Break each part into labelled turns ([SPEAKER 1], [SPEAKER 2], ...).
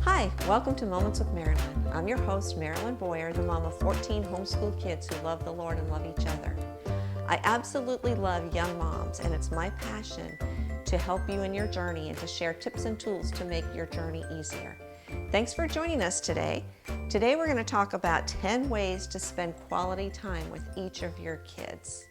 [SPEAKER 1] Hi, welcome to Moments with Marilyn. I'm your host, Marilyn Boyer, the mom of 14 homeschool kids who love the Lord and love each other. I absolutely love young moms, and it's my passion to help you in your journey and to share tips and tools to make your journey easier. Thanks for joining us today. Today we're going to talk about 10 ways to spend quality time with each of your kids.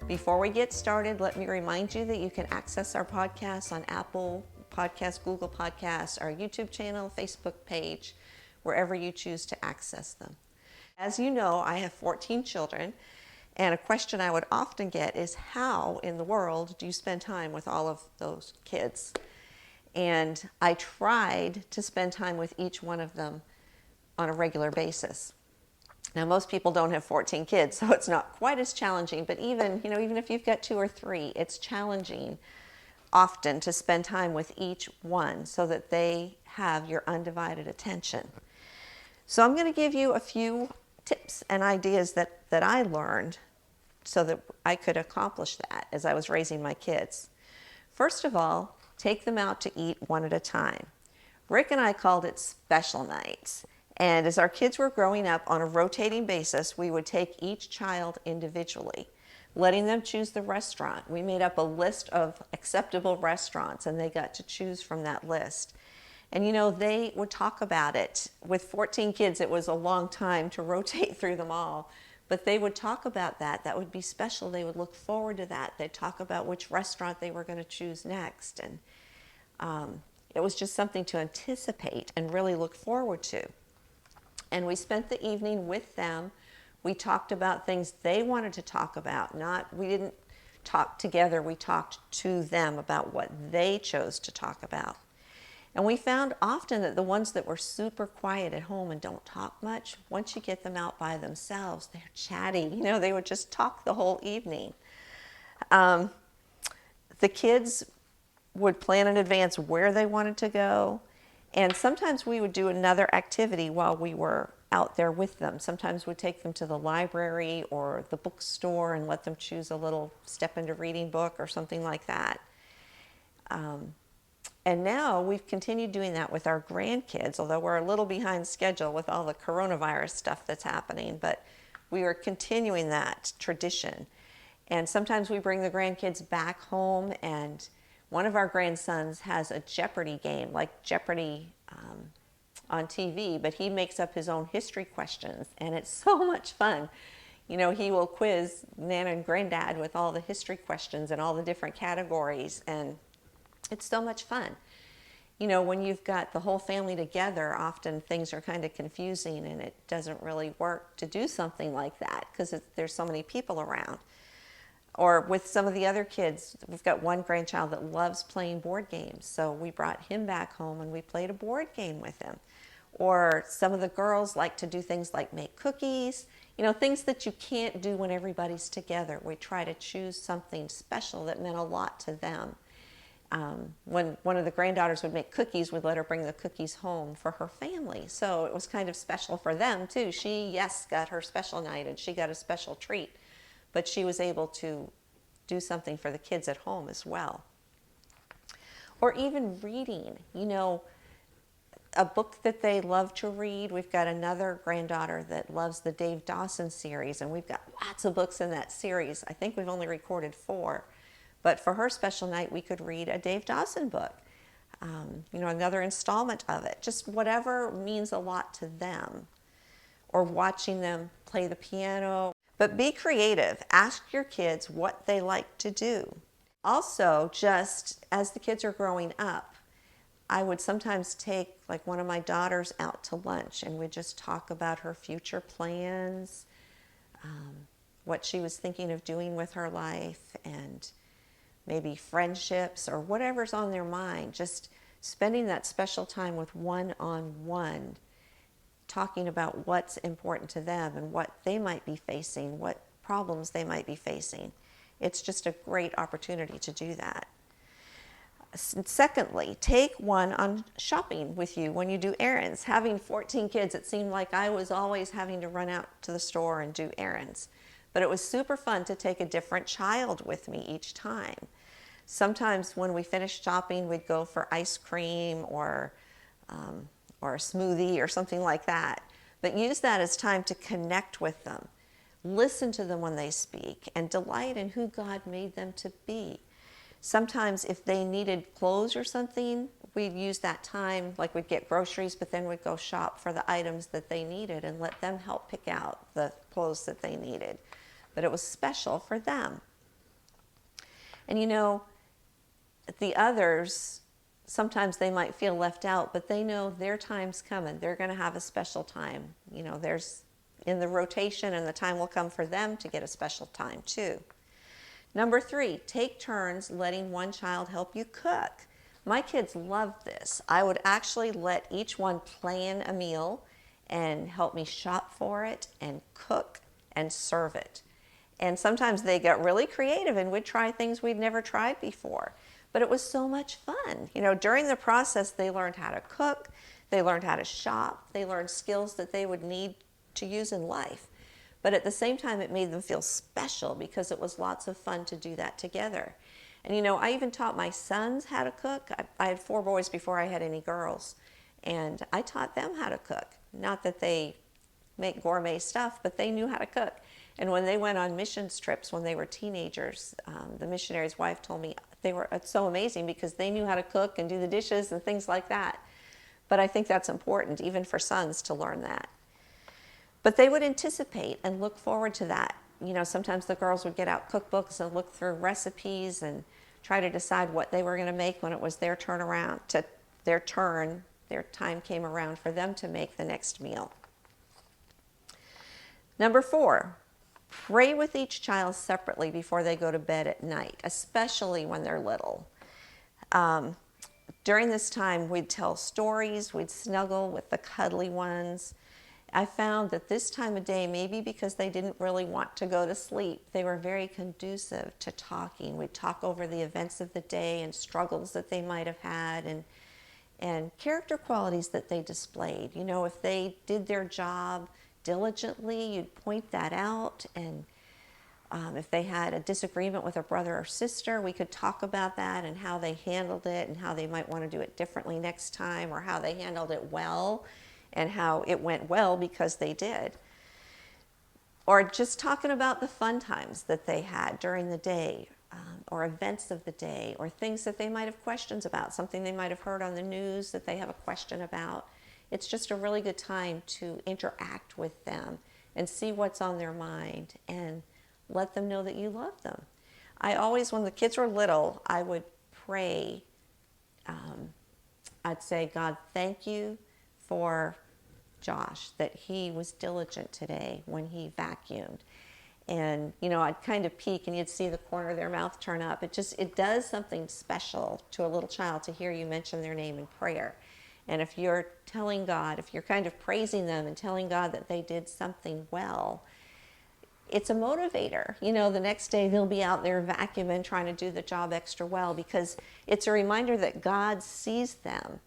[SPEAKER 1] Before we get started, let me remind you that you can access our podcasts on Apple Podcasts, Google Podcasts, our YouTube channel, Facebook page, wherever you choose to access them. As you know, I have 14 children, and a question I would often get is, how in the world do you spend time with all of those kids? And I tried to spend time with each one of them on a regular basis. Now, most people don't have 14 kids, so it's not quite as challenging, but even if you've got 2 or 3, it's challenging often to spend time with each one so that they have your undivided attention. So I'm going to give you a few tips and ideas that I learned so that I could accomplish that as I was raising my kids. First of all, take them out to eat one at a time. Rick and I called it special nights. And as our kids were growing up, on a rotating basis, we would take each child individually, letting them choose the restaurant. We made up a list of acceptable restaurants, and they got to choose from that list. And they would talk about it. With 14 kids, it was a long time to rotate through them all. But they would talk about that. That would be special. They would look forward to that. They'd talk about which restaurant they were going to choose next. And it was just something to anticipate and really look forward to. And we spent the evening with them. We talked about things they wanted to talk about. We didn't talk together, we talked to them about what they chose to talk about. And we found often that the ones that were super quiet at home and don't talk much, once you get them out by themselves, they're chatty. They would just talk the whole evening. The kids would plan in advance where they wanted to go. And sometimes we would do another activity while we were out there with them. Sometimes we'd take them to the library or the bookstore and let them choose a little step into reading book or something like that. And now we've continued doing that with our grandkids, although we're a little behind schedule with all the coronavirus stuff that's happening, but we are continuing that tradition. And sometimes we bring the grandkids back home, and one of our grandsons has a Jeopardy game, like Jeopardy on TV, but he makes up his own history questions, and it's so much fun. He will quiz Nana and Granddad with all the history questions and all the different categories, and it's so much fun. When you've got the whole family together, often things are kind of confusing, and it doesn't really work to do something like that because there's so many people around. Or with some of the other kids, we've got one grandchild that loves playing board games. So we brought him back home and we played a board game with him. Or some of the girls like to do things like make cookies, things that you can't do when everybody's together. We try to choose something special that meant a lot to them. When one of the granddaughters would make cookies, we'd let her bring the cookies home for her family. So it was kind of special for them too. She, yes, got her special night and she got a special treat. But she was able to do something for the kids at home as well. Or even reading, a book that they love to read. We've got another granddaughter that loves the Dave Dawson series, and we've got lots of books in that series. I think we've only recorded 4. But for her special night, we could read a Dave Dawson book, another installment of it, just whatever means a lot to them. Or watching them play the piano. But be creative. Ask your kids what they like to do. Also, just as the kids are growing up, I would sometimes take one of my daughters out to lunch, and we'd just talk about her future plans, what she was thinking of doing with her life, and maybe friendships or whatever's on their mind. Just spending that special time with one-on-one, talking about what's important to them and what they might be facing, what problems they might be facing. It's just a great opportunity to do that. Secondly, take one on shopping with you when you do errands. Having 14 kids, it seemed like I was always having to run out to the store and do errands. But it was super fun to take a different child with me each time. Sometimes when we finished shopping, we'd go for ice cream or or a smoothie or something like that. But use that as time to connect with them. Listen to them when they speak and delight in who God made them to be. Sometimes if they needed clothes or something, we'd use that time, like we'd get groceries, but then we'd go shop for the items that they needed and let them help pick out the clothes that they needed. But it was special for them. And you know, the others, sometimes they might feel left out, but they know their time's coming. They're going to have a special time. You know, there's in the rotation, and the time will come for them to get a special time too. Number 3, take turns letting one child help you cook. My kids loved this. I would actually let each one plan a meal and help me shop for it and cook and serve it. And sometimes they got really creative and would try things we'd never tried before. But it was so much fun. You know, during the process, they learned how to cook, they learned how to shop, they learned skills that they would need to use in life. But at the same time, it made them feel special because it was lots of fun to do that together. And you know, I even taught my sons how to cook. I had 4 boys before I had any girls. And I taught them how to cook. Not that they make gourmet stuff, but they knew how to cook. And when they went on missions trips when they were teenagers, the missionary's wife told me it's so amazing because they knew how to cook and do the dishes and things like that. But I think that's important, even for sons, to learn that. But they would anticipate and look forward to that. You know, sometimes the girls would get out cookbooks and look through recipes and try to decide what they were going to make when it was their turn, their time came around for them to make the next meal. Number 4, pray with each child separately before they go to bed at night, especially when they're little. During this time, we'd tell stories, we'd snuggle with the cuddly ones. I found that this time of day, maybe because they didn't really want to go to sleep, they were very conducive to talking. We'd talk over the events of the day and struggles that they might have had and character qualities that they displayed. You know, if they did their job diligently, you'd point that out. And if they had a disagreement with a brother or sister, we could talk about that and how they handled it and how they might want to do it differently next time, or how they handled it well and how it went well because they did. Or just talking about the fun times that they had during the day, or events of the day, or things that they might have questions about, something they might have heard on the news that they have a question about. It's just a really good time to interact with them and see what's on their mind and let them know that you love them. I always, when the kids were little, I would pray. I'd say, God, thank you for Josh, that he was diligent today when he vacuumed. And, you know, I'd kind of peek and you'd see the corner of their mouth turn up. It does something special to a little child to hear you mention their name in prayer. And if you're telling God, if you're kind of praising them and telling God that they did something well, it's a motivator. You know, the next day they'll be out there vacuuming, trying to do the job extra well, because it's a reminder that God sees them.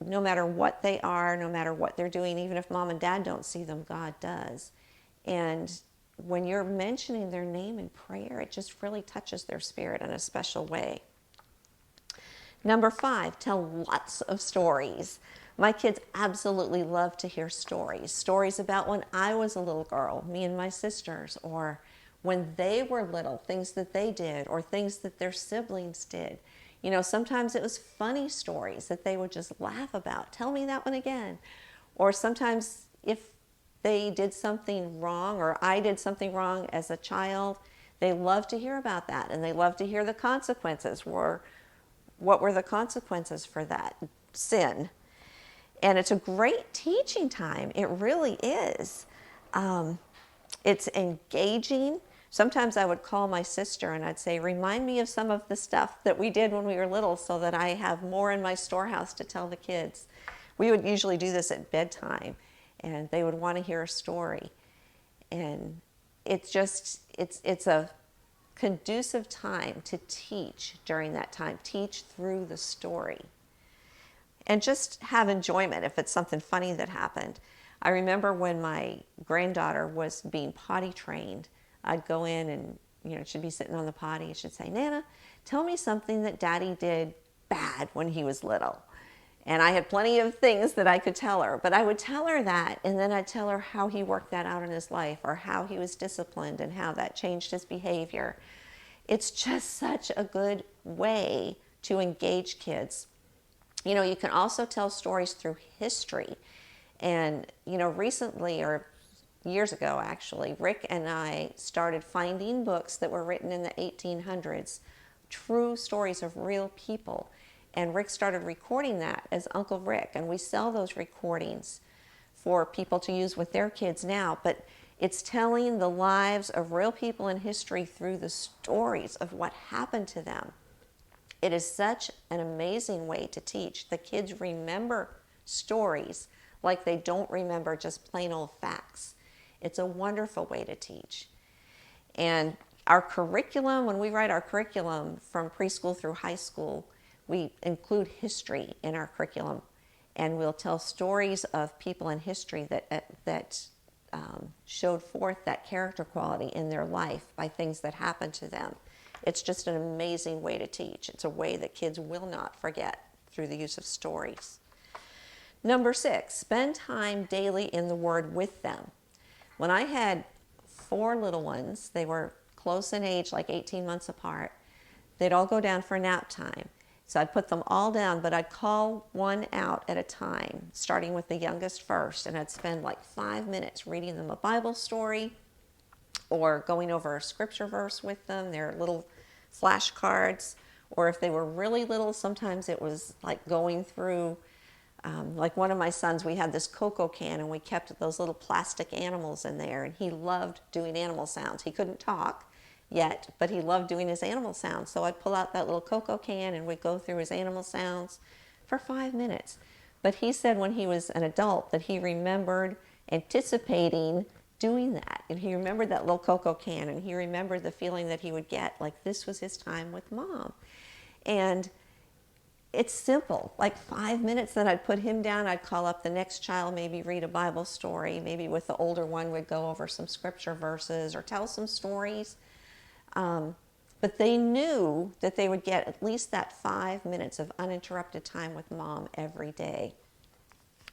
[SPEAKER 1] No matter what they are, no matter what they're doing, even if mom and dad don't see them, God does. And when you're mentioning their name in prayer, it just really touches their spirit in a special way. Number 5, tell lots of stories. My kids absolutely love to hear stories. Stories about when I was a little girl, me and my sisters, or when they were little, things that they did, or things that their siblings did. You know, sometimes it was funny stories that they would just laugh about. Tell me that one again. Or sometimes if they did something wrong, or I did something wrong as a child, they love to hear about that, and they love to hear the consequences. What were the consequences for that sin? And it's a great teaching time. It really is. It's engaging. Sometimes I would call my sister and I'd say, remind me of some of the stuff that we did when we were little so that I have more in my storehouse to tell the kids. We would usually do this at bedtime, and they would want to hear a story. And it's a conducive time to teach during that time. Teach through the story. And just have enjoyment if it's something funny that happened. I remember when my granddaughter was being potty trained, I'd go in and, you know, she'd be sitting on the potty and she'd say, Nana, tell me something that Daddy did bad when he was little. And I had plenty of things that I could tell her, but I would tell her that, and then I'd tell her how he worked that out in his life, or how he was disciplined and how that changed his behavior. It's just such a good way to engage kids. You know, you can also tell stories through history. And, you know, recently, or years ago actually, Rick and I started finding books that were written in the 1800s, true stories of real people. And Rick started recording that as Uncle Rick, and we sell those recordings for people to use with their kids now. But it's telling the lives of real people in history through the stories of what happened to them. It is such an amazing way to teach. The kids remember stories like they don't remember just plain old facts. It's a wonderful way to teach. And our curriculum, when we write our curriculum from preschool through high school, we include history in our curriculum, and we'll tell stories of people in history that showed forth that character quality in their life by things that happened to them. It's just an amazing way to teach. It's a way that kids will not forget through the use of stories. Number 6, spend time daily in the Word with them. When I had 4 little ones, they were close in age, like 18 months apart, they'd all go down for nap time. So I'd put them all down, but I'd call one out at a time, starting with the youngest first, and I'd spend like 5 minutes reading them a Bible story or going over a scripture verse with them, their little flashcards. Or if they were really little, sometimes it was like going through, like one of my sons, we had this Cocoa can and we kept those little plastic animals in there, and he loved doing animal sounds. He couldn't talk yet, but he loved doing his animal sounds. So I'd pull out that little Cocoa can and we'd go through his animal sounds for 5 minutes. But he said when he was an adult that he remembered anticipating doing that. And he remembered that little Cocoa can, and he remembered the feeling that he would get, like this was his time with Mom. And it's simple, like 5 minutes, then I'd put him down, I'd call up the next child, maybe read a Bible story, maybe with the older one we'd go over some scripture verses or tell some stories. But they knew that they would get at least that 5 minutes of uninterrupted time with Mom every day.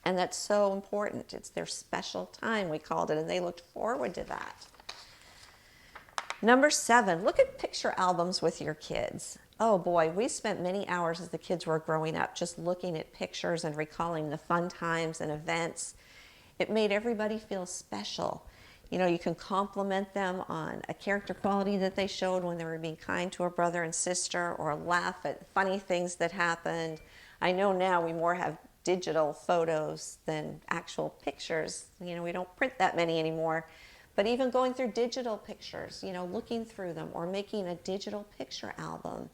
[SPEAKER 1] And that's so important. It's their special time, we called it, and they looked forward to that. Number 7, look at picture albums with your kids. Oh boy, we spent many hours as the kids were growing up just looking at pictures and recalling the fun times and events. It made everybody feel special. You know, you can compliment them on a character quality that they showed when they were being kind to a brother and sister, or laugh at funny things that happened. I know now we more have digital photos than actual pictures. You know, we don't print that many anymore. But even going through digital pictures, you know, looking through them or making a digital picture album,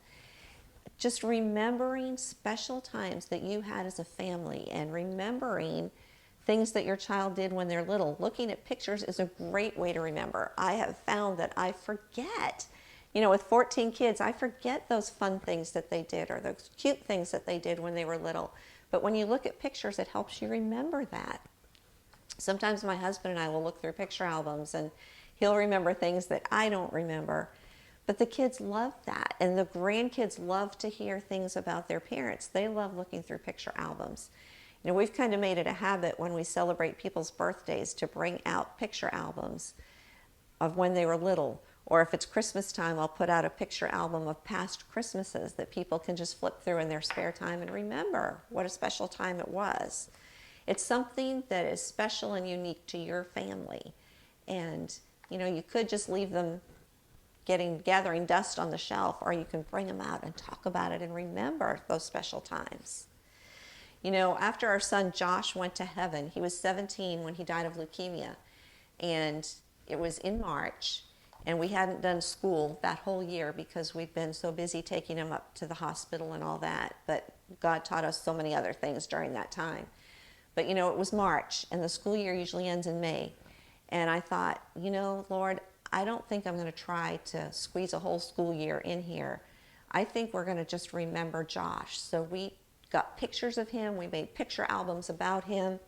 [SPEAKER 1] just remembering special times that you had as a family and remembering things that your child did when they're little. Looking at pictures is a great way to remember. I have found that I forget, you know, with 14 kids, I forget those fun things that they did or those cute things that they did when they were little. But when you look at pictures, it helps you remember that. Sometimes my husband and I will look through picture albums and he'll remember things that I don't remember. But the kids love that, and the grandkids love to hear things about their parents. They love looking through picture albums. You know, we've kind of made it a habit when we celebrate people's birthdays to bring out picture albums of when they were little. Or if it's Christmas time, I'll put out a picture album of past Christmases that people can just flip through in their spare time and remember what a special time it was. It's something that is special and unique to your family. And, you know, you could just leave them gathering dust on the shelf, or you can bring them out and talk about it and remember those special times. You know, after our son Josh went to heaven, he was 17 when he died of leukemia, and it was in March, and we hadn't done school that whole year because we'd been so busy taking him up to the hospital and all that, but God taught us so many other things during that time. But you know, it was March, and the school year usually ends in May, and I thought, you know, Lord, I don't think I'm going to try to squeeze a whole school year in here. I think we're going to just remember Josh. So we got pictures of him. We made picture albums about him.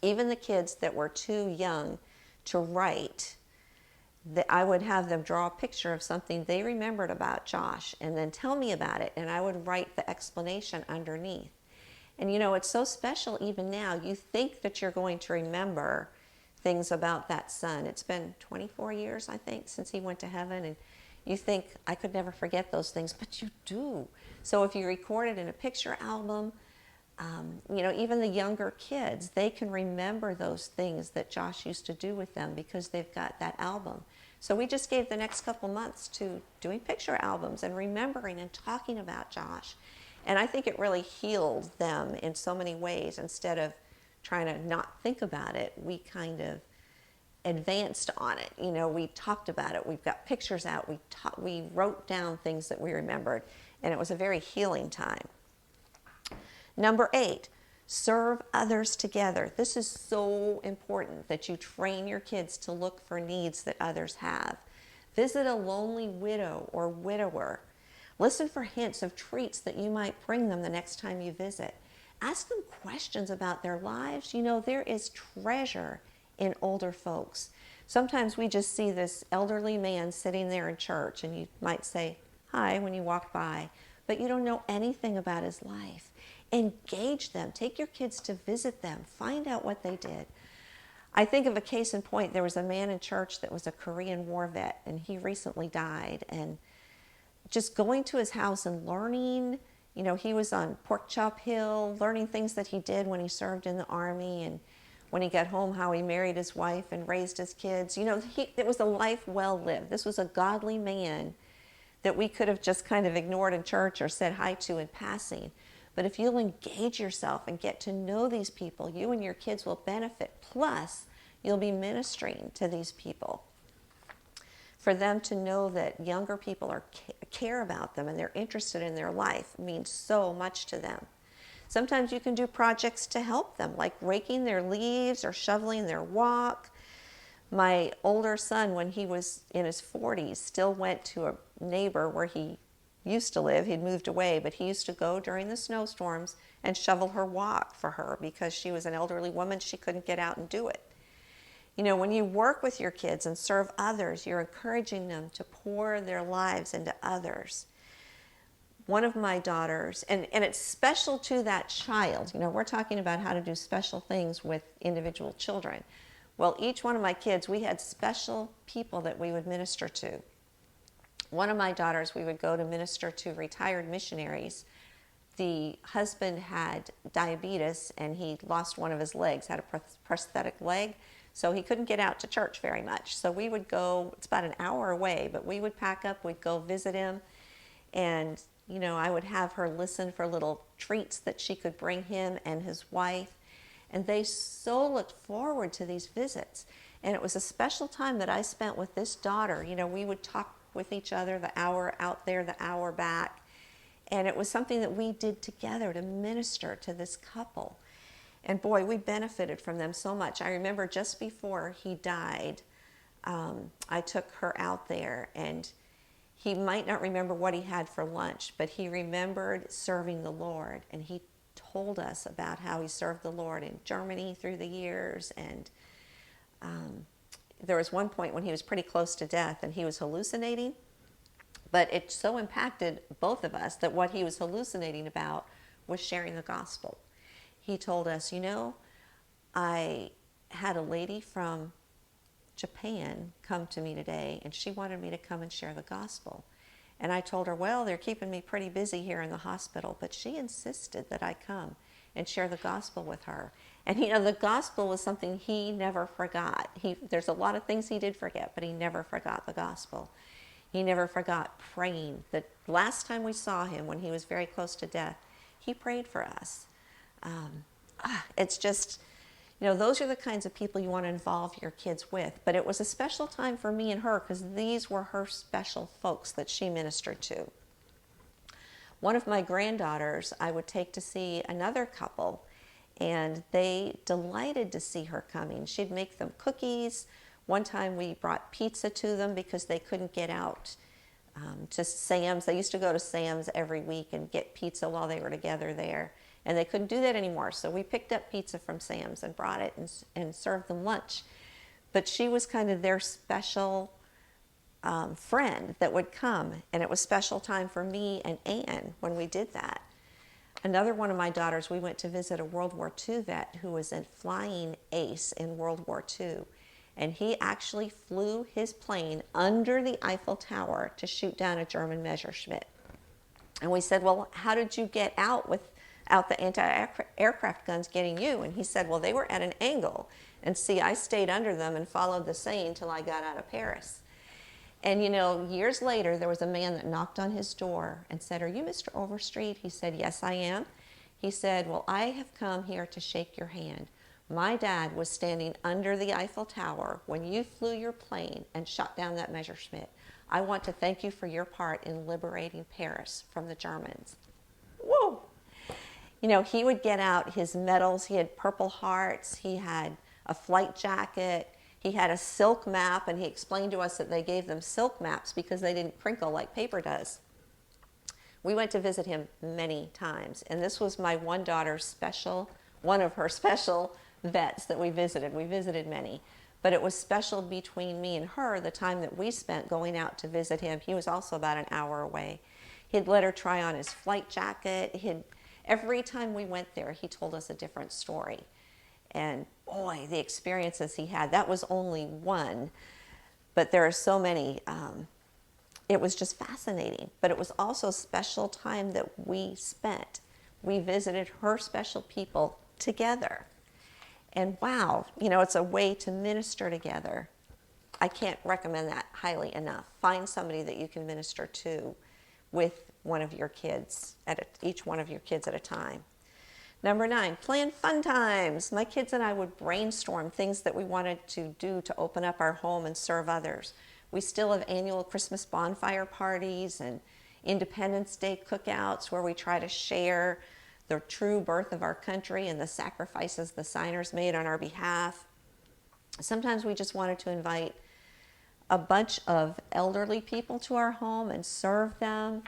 [SPEAKER 1] Even the kids that were too young to write, I would have them draw a picture of something they remembered about Josh and then tell me about it, and I would write the explanation underneath. And you know, it's so special even now. You think that you're going to remember things about that son. It's been 24 years, I think, since he went to heaven. And you think, I could never forget those things, but you do. So if you record it in a picture album, you know, even the younger kids, they can remember those things that Josh used to do with them because they've got that album. So we just gave the next couple months to doing picture albums and remembering and talking about Josh. And I think it really healed them in so many ways. Instead of trying to not think about it, we kind of advanced on it. You know, we talked about it. We've got pictures out. We wrote down things that we remembered. And it was a very healing time. Number 8, serve others together. This is so important that you train your kids to look for needs that others have. Visit a lonely widow or widower. Listen for hints of treats that you might bring them the next time you visit. Ask them questions about their lives. You know, there is treasure in older folks. Sometimes we just see this elderly man sitting there in church and you might say hi when you walk by, but you don't know anything about his life. Engage them. Take your kids to visit them. Find out what they did. I think of a case in point. There was a man in church that was a Korean War vet, and he recently died. And just going to his house and learning, you know, he was on Pork Chop Hill, learning things that he did when he served in the Army, and when he got home, how he married his wife and raised his kids. You know, it was a life well lived. This was a godly man that we could have just kind of ignored in church or said hi to in passing. But if you'll engage yourself and get to know these people, you and your kids will benefit. Plus, you'll be ministering to these people. For them to know that younger people care about them and they're interested in their life means so much to them. Sometimes you can do projects to help them, like raking their leaves or shoveling their walk. My older son, when he was in his 40s, still went to a neighbor where he used to live. He'd moved away, but he used to go during the snowstorms and shovel her walk for her because she was an elderly woman. She couldn't get out and do it. You know, when you work with your kids and serve others, you're encouraging them to pour their lives into others. One of my daughters, and it's special to that child. You know, we're talking about how to do special things with individual children. Well, each one of my kids, we had special people that we would minister to. One of my daughters, we would go to minister to retired missionaries. The husband had diabetes and he lost one of his legs, had a prosthetic leg, so he couldn't get out to church very much. So we would go, it's about an hour away, but we would pack up, we'd go visit him, and you know, I would have her listen for little treats that she could bring him and his wife, and they so looked forward to these visits. And it was a special time that I spent with this daughter. You know, we would talk with each other, the hour out there, the hour back. And it was something that we did together to minister to this couple. And boy, we benefited from them so much. I remember just before he died, I took her out there, and he might not remember what he had for lunch, but he remembered serving the Lord. And he told us about how he served the Lord in Germany through the years. And there was one point when he was pretty close to death and he was hallucinating, but it so impacted both of us that what he was hallucinating about was sharing the gospel. He told us, you know, I had a lady from Japan come to me today and she wanted me to come and share the gospel. And I told her, well, they're keeping me pretty busy here in the hospital, but she insisted that I come and share the gospel with her. And you know, the gospel was something he never forgot. There's a lot of things he did forget, but he never forgot the gospel. He never forgot praying. The last time we saw him, when he was very close to death, he prayed for us. It's just, you know, those are the kinds of people you want to involve your kids with. But it was a special time for me and her because these were her special folks that she ministered to. One of my granddaughters I would take to see another couple, and they delighted to see her coming. She'd make them cookies. One time we brought pizza to them because they couldn't get out to Sam's. They used to go to Sam's every week and get pizza while they were together there. And they couldn't do that anymore. So we picked up pizza from Sam's and brought it and served them lunch. But she was kind of their special friend that would come. And it was special time for me and Anne when we did that. Another one of my daughters, we went to visit a World War II vet who was a flying ace in World War II. And he actually flew his plane under the Eiffel Tower to shoot down a German Messerschmitt. And we said, well, how did you get out without the anti-aircraft guns getting you? And he said, well, they were at an angle. And see, I stayed under them and followed the Seine until I got out of Paris. And you know, years later, there was a man that knocked on his door and said, are you Mr. Overstreet? He said, yes, I am. He said, well, I have come here to shake your hand. My dad was standing under the Eiffel Tower when you flew your plane and shot down that Messerschmitt. I want to thank you for your part in liberating Paris from the Germans. Whoa! You know, he would get out his medals. He had Purple Hearts. He had a flight jacket. He had a silk map, and he explained to us that they gave them silk maps because they didn't crinkle like paper does. We went to visit him many times, and this was my one daughter's special, one of her special vets that we visited. We visited many, but it was special between me and her, the time that we spent going out to visit him. He was also about an hour away. He'd let her try on his flight jacket. Every time we went there, he told us a different story. And boy, the experiences he had, that was only one, but there are so many. It was just fascinating, but it was also a special time that we spent. We visited her special people together. And wow, you know, it's a way to minister together. I can't recommend that highly enough. Find somebody that you can minister to with one of your kids, each one of your kids at a time. Number 9, plan fun times. My kids and I would brainstorm things that we wanted to do to open up our home and serve others. We still have annual Christmas bonfire parties and Independence Day cookouts where we try to share the true birth of our country and the sacrifices the signers made on our behalf. Sometimes we just wanted to invite a bunch of elderly people to our home and serve them.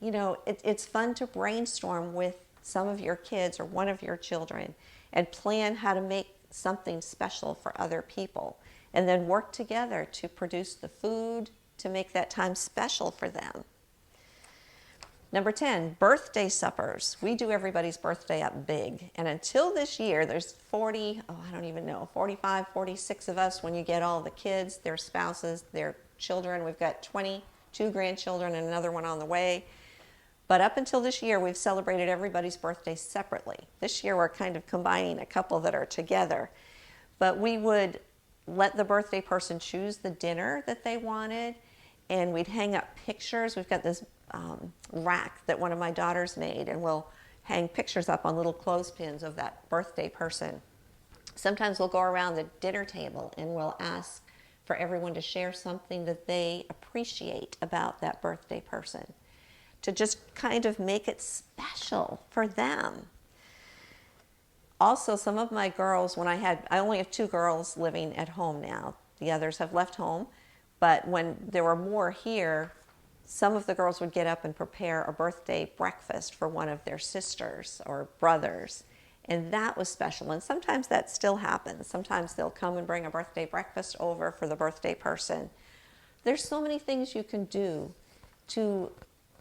[SPEAKER 1] You know, it's fun to brainstorm with some of your kids or one of your children and plan how to make something special for other people, and then work together to produce the food to make that time special for them. Number 10, birthday suppers. We do everybody's birthday up big. And until this year, there's 45, 46 of us when you get all the kids, their spouses, their children. We've got 22 grandchildren and another one on the way. But up until this year, we've celebrated everybody's birthday separately. This year, we're kind of combining a couple that are together. But we would let the birthday person choose the dinner that they wanted, and we'd hang up pictures. We've got this rack that one of my daughters made, and we'll hang pictures up on little clothespins of that birthday person. Sometimes we'll go around the dinner table and we'll ask for everyone to share something that they appreciate about that birthday person, to just kind of make it special for them. Also, some of my girls, I only have 2 girls living at home now. The others have left home. But when there were more here, some of the girls would get up and prepare a birthday breakfast for one of their sisters or brothers. And that was special. And sometimes that still happens. Sometimes they'll come and bring a birthday breakfast over for the birthday person. There's so many things you can do to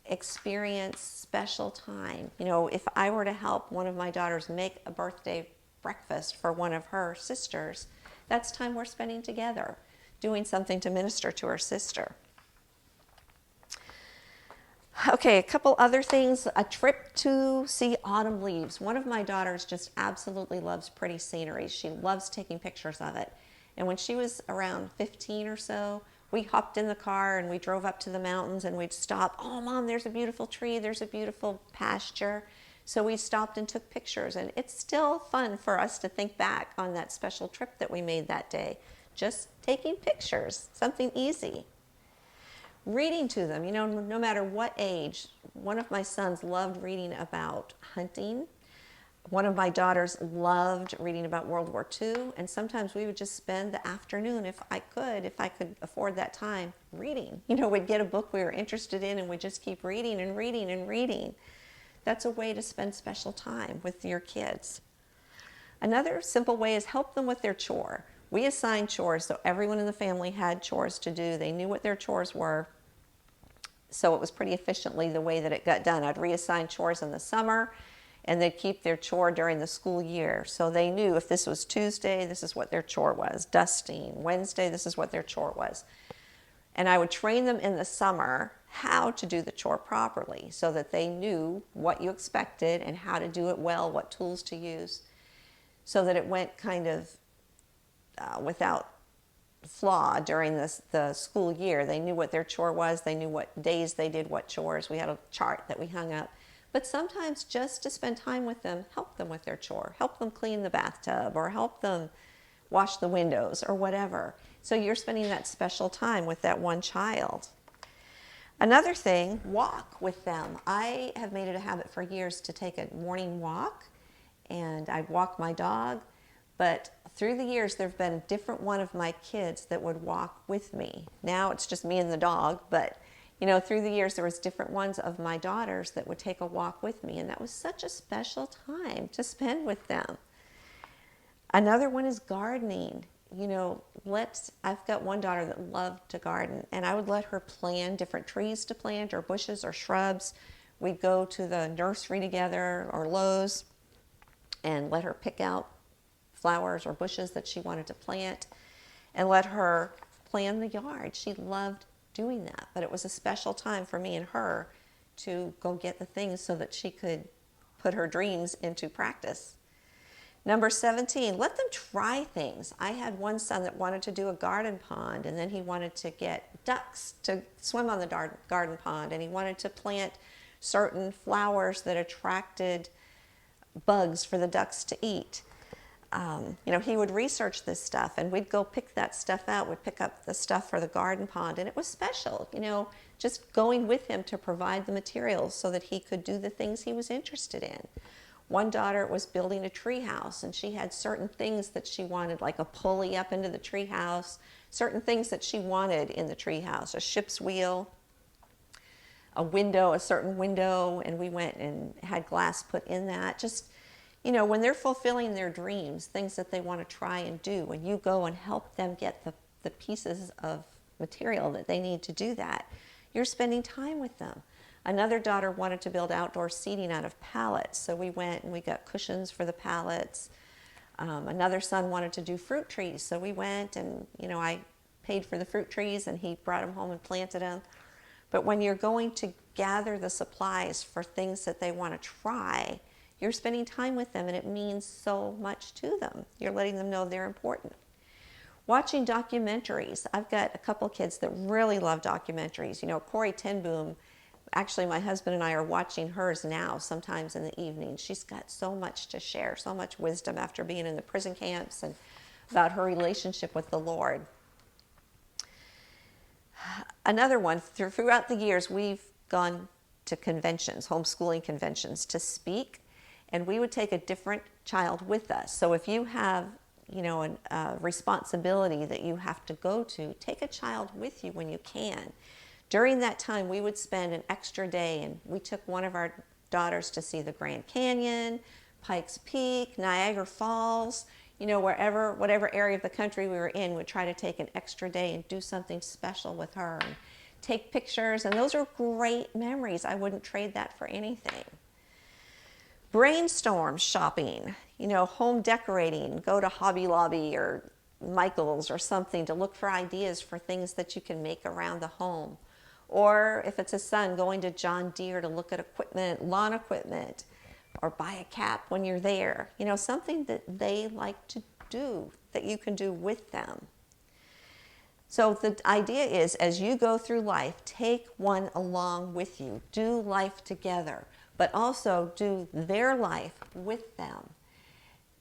[SPEAKER 1] experience special time. You know, if I were to help one of my daughters make a birthday breakfast for one of her sisters, that's time we're spending together, doing something to minister to her sister. Okay, a couple other things. A trip to see autumn leaves. One of my daughters just absolutely loves pretty scenery. She loves taking pictures of it. And when she was around 15 or so, we hopped in the car and we drove up to the mountains and we'd stop. Oh, Mom, there's a beautiful tree. There's a beautiful pasture. So we stopped and took pictures. And it's still fun for us to think back on that special trip that we made that day. Just taking pictures, something easy. Reading to them, you know, no matter what age. One of my sons loved reading about hunting. One of my daughters loved reading about World War II, and sometimes we would just spend the afternoon, if I could afford that time, reading. You know, we'd get a book we were interested in and we'd just keep reading and reading and reading. That's a way to spend special time with your kids. Another simple way is help them with their chore. We assigned chores, so everyone in the family had chores to do. They knew what their chores were. so it was pretty efficiently the way that it got done. I'd reassign chores in the summer, and they'd keep their chore during the school year. So they knew if this was Tuesday, this is what their chore was. Dusting. Wednesday, this is what their chore was. And I would train them in the summer how to do the chore properly so that they knew what you expected and how to do it well, what tools to use, so that it went kind of without flaw during the school year. They knew what their chore was. They knew what days they did what chores. We had a chart that we hung up. But sometimes just to spend time with them, help them with their chore, help them clean the bathtub, or help them wash the windows or whatever. So you're spending that special time with that one child. Another thing, walk with them. I have made it a habit for years to take a morning walk, and I'd walk my dog. But through the years, there have been a different one of my kids that would walk with me. Now it's just me and the dog, but through the years, there was different ones of my daughters that would take a walk with me, and that was such a special time to spend with them. Another one is gardening. I've got one daughter that loved to garden, and I would let her plan different trees to plant or bushes or shrubs. We'd go to the nursery together or Lowe's and let her pick out flowers or bushes that she wanted to plant and let her plan the yard. She loved doing that, but it was a special time for me and her to go get the things so that she could put her dreams into practice. Number 17, let them try things. I had one son that wanted to do a garden pond, and then he wanted to get ducks to swim on the garden pond, and he wanted to plant certain flowers that attracted bugs for the ducks to eat. He would research this stuff, and we'd go pick that stuff out. We'd pick up the stuff for the garden pond, and it was special, just going with him to provide the materials so that he could do the things he was interested in. One daughter was building a tree house, and she had certain things that she wanted, like a pulley up into the tree house, certain things that she wanted in the tree house, a ship's wheel, a window, a certain window, and we went and had glass put in that. Just, when they're fulfilling their dreams, things that they want to try and do, when you go and help them get the pieces of material that they need to do that, you're spending time with them. Another daughter wanted to build outdoor seating out of pallets, so we went and we got cushions for the pallets. Another son wanted to do fruit trees, so we went and, I paid for the fruit trees and he brought them home and planted them. But when you're going to gather the supplies for things that they want to try, you're spending time with them, and it means so much to them. You're letting them know they're important. Watching documentaries. I've got a couple kids that really love documentaries. Corrie ten Boom. Actually, my husband and I are watching hers now, sometimes in the evening. She's got so much to share, so much wisdom after being in the prison camps and about her relationship with the Lord. Another one, throughout the years, we've gone to conventions, homeschooling conventions, to speak, and we would take a different child with us. So if you have, a responsibility that you have to go to, take a child with you when you can. During that time, we would spend an extra day, and we took one of our daughters to see the Grand Canyon, Pikes Peak, Niagara Falls, whatever area of the country we were in, we'd try to take an extra day and do something special with her and take pictures, and those are great memories. I wouldn't trade that for anything. Brainstorm shopping, home decorating, go to Hobby Lobby or Michael's or something to look for ideas for things that you can make around the home. Or if it's a son, going to John Deere to look at equipment, lawn equipment, or buy a cap when you're there. Something that they like to do that you can do with them. So the idea is, as you go through life, take one along with you. Do life together, but also do their life with them.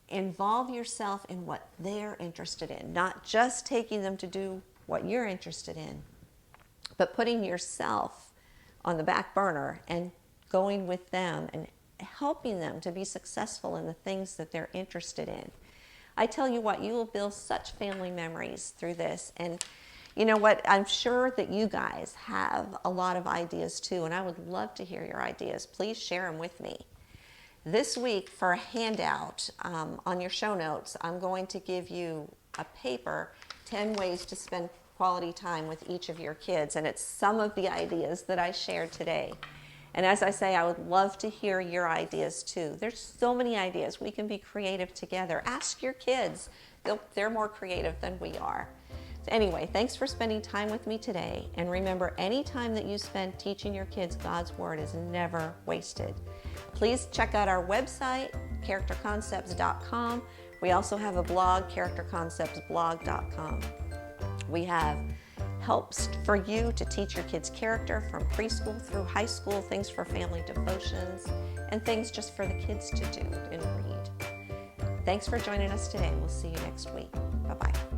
[SPEAKER 1] Involve yourself in what they're interested in, not just taking them to do what you're interested in, but putting yourself on the back burner and going with them and helping them to be successful in the things that they're interested in. I tell you what, you will build such family memories through this. And you know what? I'm sure that you guys have a lot of ideas too, and I would love to hear your ideas. Please share them with me. This week, for a handout on your show notes, I'm going to give you a paper, 10 ways to spend quality time with each of your kids. And it's some of the ideas that I shared today. And as I say, I would love to hear your ideas too. There's so many ideas. We can be creative together. Ask your kids. They're more creative than we are. So anyway, thanks for spending time with me today. And remember, any time that you spend teaching your kids God's Word is never wasted. Please check out our website, characterconcepts.com. We also have a blog, characterconceptsblog.com. We have helps for you to teach your kids character from preschool through high school, things for family devotions, and things just for the kids to do and read. Thanks for joining us today. We'll see you next week. Bye-bye.